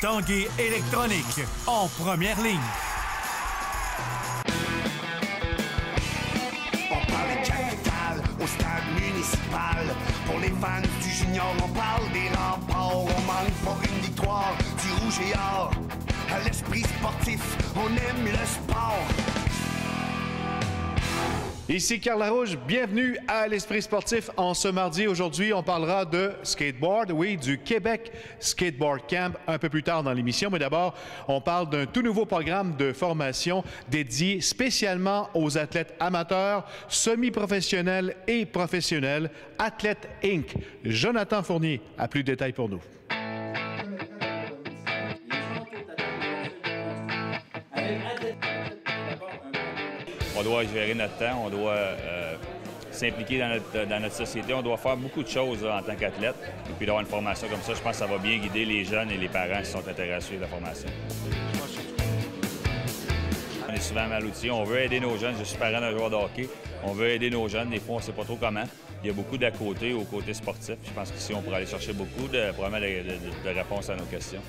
Tanguay électronique, en première ligne. On parle de capitale au stade municipal. Pour les fans du junior, on parle des remparts. On manque pas une victoire du rouge et or. À l'esprit sportif, on aime le sport. Ici Carl Larouche, bienvenue à l'Esprit sportif. En ce mardi, aujourd'hui, on parlera de skateboard, oui, du Québec Skateboard Camp un peu plus tard dans l'émission. Mais d'abord, on parle d'un tout nouveau programme de formation dédié spécialement aux athlètes amateurs, semi-professionnels et professionnels, Athlète Inc. Jonathan Fournier a plus de détails pour nous. On doit gérer notre temps, on doit s'impliquer dans notre société, on doit faire beaucoup de choses là, en tant qu'athlète. Et puis d'avoir une formation comme ça, je pense que ça va bien guider les jeunes et les parents qui sont intéressés à la formation. On est souvent mal outillés, on veut aider nos jeunes. Je suis parent d'un joueur de hockey, on veut aider nos jeunes. Des fois, on ne sait pas trop comment. Il y a beaucoup d'à côté au côté sportif. Je pense qu'ici, on pourrait aller chercher beaucoup de réponses à nos questions.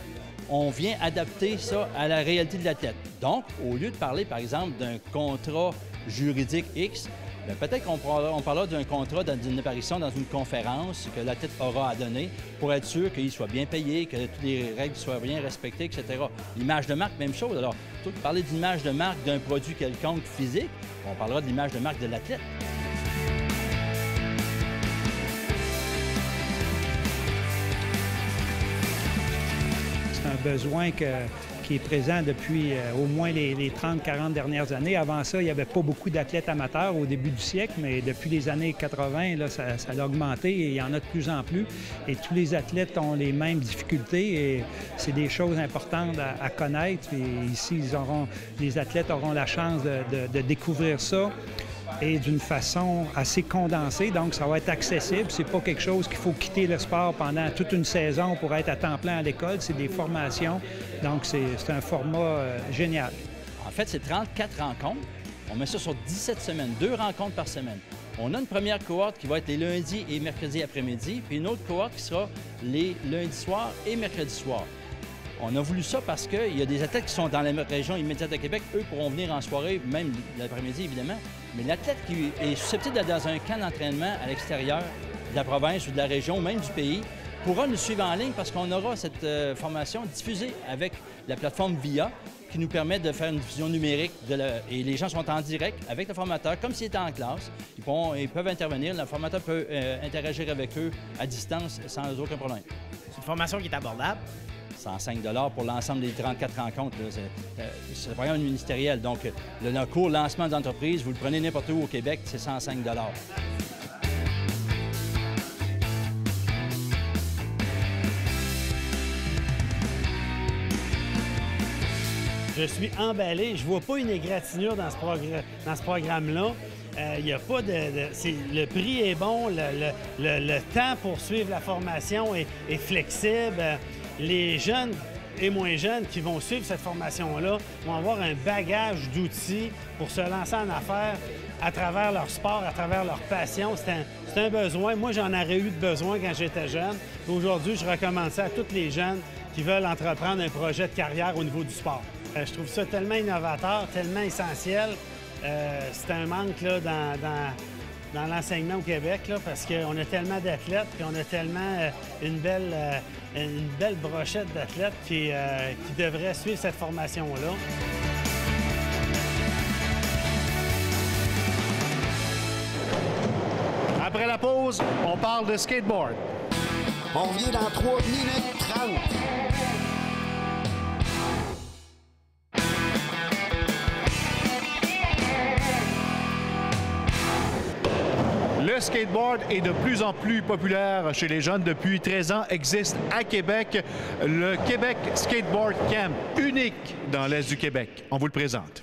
On vient adapter ça à la réalité de l'athlète. Donc, au lieu de parler, par exemple, d'un contrat juridique X, peut-être qu'on parlera d'un contrat, d'une apparition dans une conférence que l'athlète aura à donner pour être sûr qu'il soit bien payé, que toutes les règles soient bien respectées, etc. L'image de marque, même chose. Alors, plutôt que de parler d'image de marque d'un produit quelconque physique, on parlera de l'image de marque de l'athlète. Un besoin qui est présent depuis au moins les 30-40 dernières années. Avant ça, il n'y avait pas beaucoup d'athlètes amateurs au début du siècle, mais depuis les années 80, là, ça a augmenté et il y en a de plus en plus. Et tous les athlètes ont les mêmes difficultés et c'est des choses importantes à connaître. Et ici, les athlètes auront la chance de découvrir ça et d'une façon assez condensée, donc ça va être accessible. C'est pas quelque chose qu'il faut quitter le sport pendant toute une saison pour être à temps plein à l'école. C'est des formations, donc c'est un format génial. En fait, c'est 34 rencontres. On met ça sur 17 semaines, 2 rencontres par semaine. On a une première cohorte qui va être les lundis et mercredis après-midi, puis une autre cohorte qui sera les lundis soirs et mercredis soirs. On a voulu ça parce qu'il y a des athlètes qui sont dans la région immédiate de Québec. Eux pourront venir en soirée, même l'après-midi, évidemment. Mais l'athlète qui est susceptible d'être dans un camp d'entraînement à l'extérieur de la province ou de la région, ou même du pays, pourra nous suivre en ligne parce qu'on aura cette formation diffusée avec la plateforme VIA qui nous permet de faire une diffusion numérique. Et les gens sont en direct avec le formateur, comme s'ils étaient en classe. Ils peuvent intervenir. Le formateur peut interagir avec eux à distance sans aucun problème. C'est une formation qui est abordable. 105 $ pour l'ensemble des 34 rencontres. C'est un programme ministériel. Donc, le cours lancement d'entreprise, vous le prenez n'importe où au Québec, c'est 105 $. Je suis emballé. Je vois pas une égratignure dans ce programme-là. Il y a pas le prix est bon, le temps pour suivre la formation est flexible. Les jeunes et moins jeunes qui vont suivre cette formation-là vont avoir un bagage d'outils pour se lancer en affaires à travers leur sport, à travers leur passion. C'est un besoin. Moi, j'en aurais eu de besoin quand j'étais jeune. Aujourd'hui, je recommande ça à tous les jeunes qui veulent entreprendre un projet de carrière au niveau du sport. Je trouve ça tellement innovateur, tellement essentiel. C'est un manque là, dans l'enseignement au Québec, là, parce qu'on a tellement d'athlètes, puis on a tellement une belle brochette d'athlètes qui devraient suivre cette formation-là. Après la pause, on parle de skateboard. On revient dans 3 minutes 30. Le skateboard est de plus en plus populaire chez les jeunes. Depuis 13 ans, existe à Québec le Québec Skateboard Camp, unique dans l'Est du Québec. On vous le présente.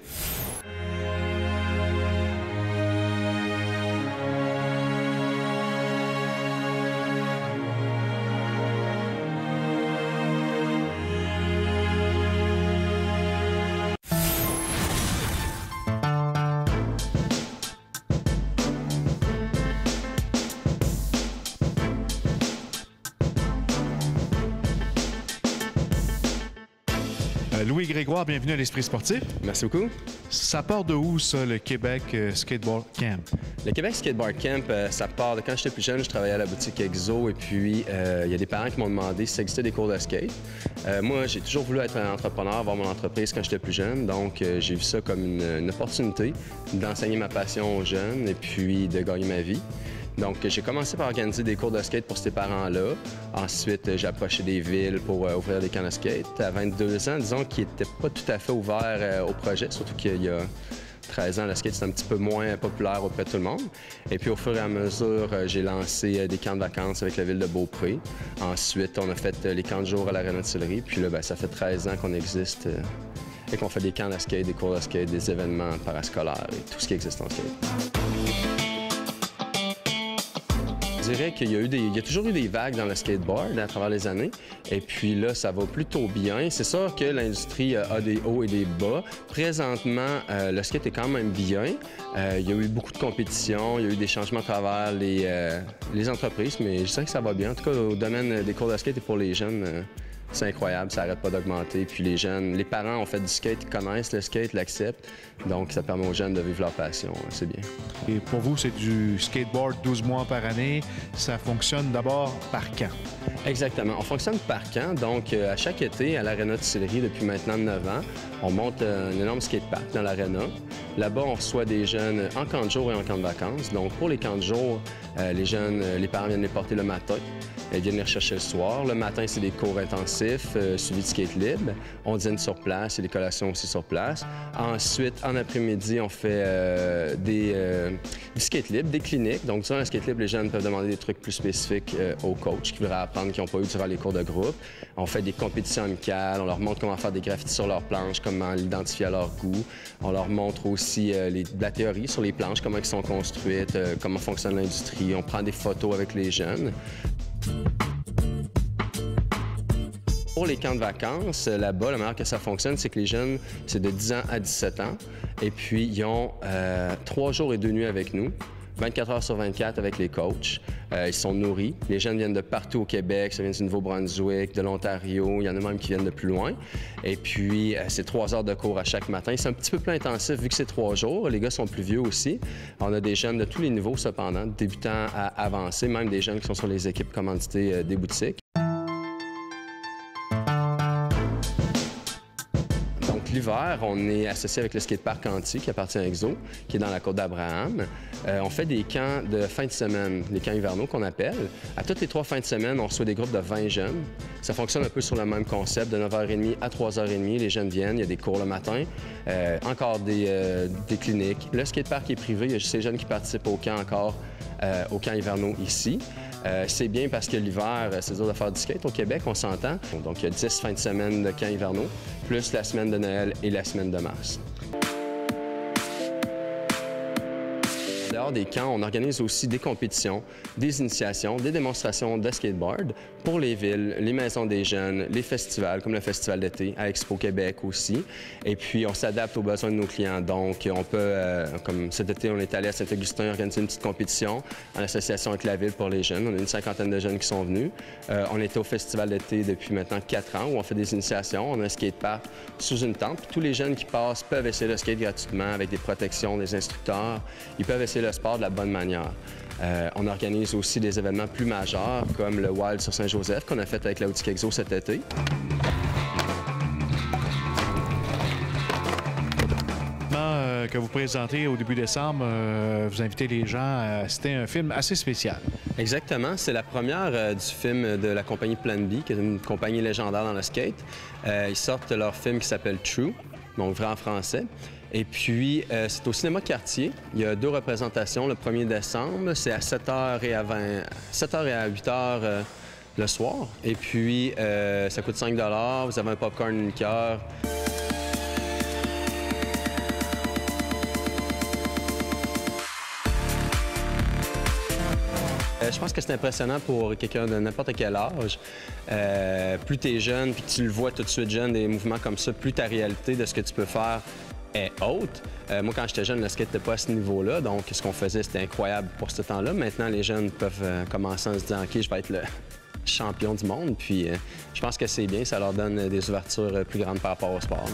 Louis Grégoire, bienvenue à l'Esprit sportif. Merci beaucoup. Ça part de où, ça, le Québec Skateboard Camp? Le Québec Skateboard Camp, ça part de quand j'étais plus jeune, je travaillais à la boutique Exo et puis il y a des parents qui m'ont demandé si ça existait des cours de skate. Moi, j'ai toujours voulu être un entrepreneur, avoir mon entreprise quand j'étais plus jeune, donc j'ai vu ça comme une opportunité d'enseigner ma passion aux jeunes et puis de gagner ma vie. Donc, j'ai commencé par organiser des cours de skate pour ces parents-là. Ensuite, j'ai approché des villes pour ouvrir des camps de skate. À 22 ans, disons qu'ils n'étaient pas tout à fait ouverts au projet, surtout qu'il y a 13 ans, le skate, c'est un petit peu moins populaire auprès de tout le monde. Et puis, au fur et à mesure, j'ai lancé des camps de vacances avec la ville de Beaupré. Ensuite, on a fait les camps de jour à l'Arena de Sillery. Puis là, ça fait 13 ans qu'on existe et qu'on fait des camps de skate, des cours de skate, des événements parascolaires et tout ce qui existe en skate. Je dirais qu'il y a toujours eu des vagues dans le skateboard à travers les années. Et puis là, ça va plutôt bien. C'est sûr que l'industrie a des hauts et des bas. Présentement, le skate est quand même bien. Il y a eu beaucoup de compétition, il y a eu des changements à travers les entreprises, mais je dirais que ça va bien. En tout cas, au domaine des cours de skate et pour les jeunes, c'est incroyable, ça n'arrête pas d'augmenter. Puis les jeunes, les parents ont fait du skate, ils connaissent le skate, l'acceptent. Donc, ça permet aux jeunes de vivre leur passion. C'est bien. Et pour vous, c'est du skateboard 12 mois par année. Ça fonctionne d'abord par camp. Exactement. On fonctionne par camp. Donc, à chaque été, à l'Arena de Sillery, depuis maintenant 9 ans, on monte un énorme skatepark dans l'Arena. Là-bas, on reçoit des jeunes en camp de jour et en camp de vacances. Donc, pour les camps de jour, les parents viennent les porter le matin. Ils viennent les rechercher le soir. Le matin, c'est des cours intensifs, suivis de skate libre. On dîne sur place et des collations aussi sur place. Ensuite, en après-midi, on fait du skate libre, des cliniques. Donc, durant le skate libre, les jeunes peuvent demander des trucs plus spécifiques aux coachs qui voudraient apprendre, qui n'ont pas eu durant les cours de groupe. On fait des compétitions amicales. On leur montre comment faire des graffitis sur leurs planches, comment l'identifier à leur goût. On leur montre aussi de la théorie sur les planches, comment elles sont construites, comment fonctionne l'industrie. On prend des photos avec les jeunes. Pour les camps de vacances, là-bas, la manière que ça fonctionne, c'est que les jeunes, c'est de 10 ans à 17 ans. Et puis, ils ont 3 jours et 2 nuits avec nous, 24 heures sur 24 avec les coachs. Ils sont nourris. Les jeunes viennent de partout au Québec. Ça vient du Nouveau-Brunswick, de l'Ontario. Il y en a même qui viennent de plus loin. Et puis, c'est 3 heures de cours à chaque matin. C'est un petit peu plus intensif vu que c'est 3 jours. Les gars sont plus vieux aussi. On a des jeunes de tous les niveaux, cependant, débutants à avancés, même des jeunes qui sont sur les équipes commanditées des boutiques. L'hiver, on est associé avec le skatepark Anti, qui appartient à Exo, qui est dans la Côte d'Abraham. On fait des camps de fin de semaine, les camps hivernaux qu'on appelle. À toutes les 3 fins de semaine, on reçoit des groupes de 20 jeunes. Ça fonctionne un peu sur le même concept, de 9h30 à 3h30. Les jeunes viennent, il y a des cours le matin, encore des cliniques. Le skatepark est privé, il y a juste ces jeunes qui participent au camp encore, aux camps hivernaux ici. C'est bien parce que l'hiver, c'est dur de faire du skate au Québec, on s'entend. Donc, il y a 10 fins de semaine de camps hivernaux, plus la semaine de Noël et la semaine de mars. Dehors des camps, on organise aussi des compétitions, des initiations, des démonstrations de skateboard pour les villes, les maisons des jeunes, les festivals, comme le Festival d'été à Expo Québec aussi. Et puis, on s'adapte aux besoins de nos clients. Donc, on peut, comme cet été, on est allé à Saint-Augustin organiser une petite compétition en association avec la ville pour les jeunes. On a une 50aine de jeunes qui sont venus. On était au Festival d'été depuis maintenant 4 ans où on fait des initiations. On a un skatepark sous une tente. Puis tous les jeunes qui passent peuvent essayer le skate gratuitement avec des protections des instructeurs. Ils peuvent essayer le sport de la bonne manière. On organise aussi des événements plus majeurs comme le Wild sur Saint-Joseph qu'on a fait avec la boutique Exo cet été. Que vous présentez au début décembre, vous invitez les gens à assister à un film assez spécial. Exactement. C'est la première du film de la compagnie Plan B, qui est une compagnie légendaire dans le skate. Ils sortent leur film qui s'appelle True, donc vrai en français. Et puis, c'est au cinéma Cartier. Il y a 2 représentations. Le 1er décembre, c'est à 7h et à 8h le soir. Et puis, ça coûte 5 $. Vous avez un popcorn, une liqueur. Je pense que c'est impressionnant pour quelqu'un de n'importe quel âge. Plus tu es jeune puis que tu le vois tout de suite jeune, des mouvements comme ça, plus ta réalité de ce que tu peux faire est haute. Moi, quand j'étais jeune, le skate n'était pas à ce niveau-là, donc ce qu'on faisait, c'était incroyable pour ce temps-là. Maintenant, les jeunes peuvent commencer en se disant « OK, je vais être champions du monde. Puis je pense que c'est bien, ça leur donne des ouvertures plus grandes par rapport au sport.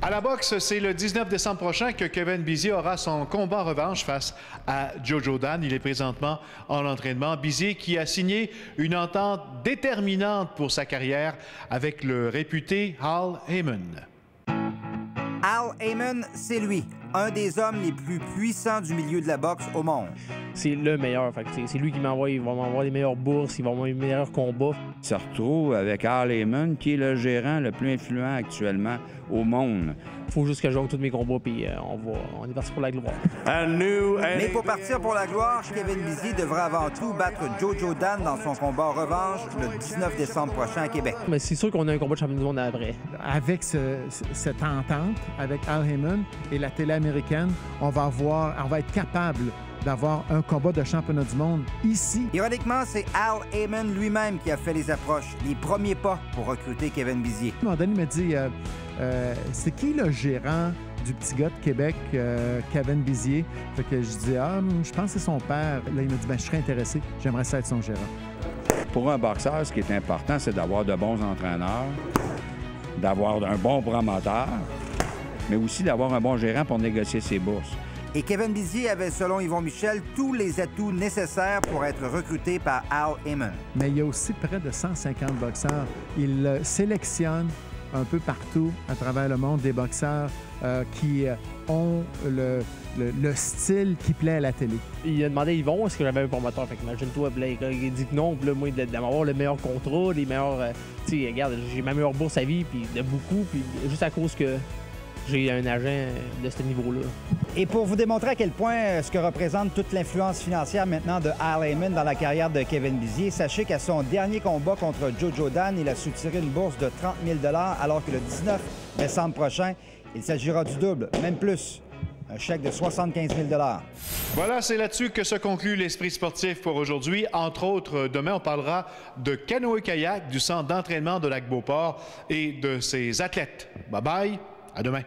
À la boxe, c'est le 19 décembre prochain que Kevin Bizier aura son combat en revanche face à Jojo Dan. Il est présentement en entraînement. Bizier qui a signé une entente déterminante pour sa carrière avec le réputé Al Haymon. Al Haymon, c'est lui, un des hommes les plus puissants du milieu de la boxe au monde. C'est le meilleur. C'est lui qui m'envoie, il va m'envoyer les meilleures bourses, il va m'envoyer les meilleurs combats. Il se retrouve avec Al Haymon, qui est le gérant le plus influent actuellement au monde. Il faut juste que je joue tous mes combats, puis on est parti pour la gloire. Mais pour partir pour la gloire, Kevin Bizier devra avant tout battre Jojo Dan dans son combat en revanche le 19 décembre prochain à Québec. Mais c'est sûr qu'on a un combat de champion du monde après. Avec cette entente avec Al Haymon et la télé américaine, on va être capable d'avoir un combat de championnat du monde ici. Ironiquement, c'est Al Haymon lui-même qui a fait les approches, les premiers pas pour recruter Kevin Bizier. À un moment donné, il m'a dit c'est qui le gérant du petit gars de Québec, Kevin Bizier? Fait que je dis je pense que c'est son père. Là, il m'a dit je serais intéressé, j'aimerais ça être son gérant. Pour un boxeur, ce qui est important, c'est d'avoir de bons entraîneurs, d'avoir un bon promoteur, mais aussi d'avoir un bon gérant pour négocier ses bourses. Et Kevin Bizier avait, selon Yvon Michel, tous les atouts nécessaires pour être recruté par Al Haymon. Mais il y a aussi près de 150 boxeurs. Il sélectionne un peu partout à travers le monde des boxeurs qui ont le style qui plaît à la télé. Il a demandé à Yvon est-ce que j'avais un promoteur. Fait qu'imagine-toi, il dit que non. Puis là, moi, d'avoir le meilleur contrat, les meilleurs... tu sais, regarde, j'ai ma meilleure bourse à vie, puis de beaucoup, puis juste à cause que j'ai un agent de ce niveau-là. Et pour vous démontrer à quel point ce que représente toute l'influence financière maintenant de Al Haymon dans la carrière de Kevin Bizier, sachez qu'à son dernier combat contre Jojo Dan, il a soutiré une bourse de 30 000 $, alors que le 19 décembre prochain, il s'agira du double, même plus. Un chèque de 75 000 $. Voilà, c'est là-dessus que se conclut l'Esprit sportif pour aujourd'hui. Entre autres, demain, on parlera de canoë-kayak, du centre d'entraînement de Lac-Beauport et de ses athlètes. Bye-bye, à demain.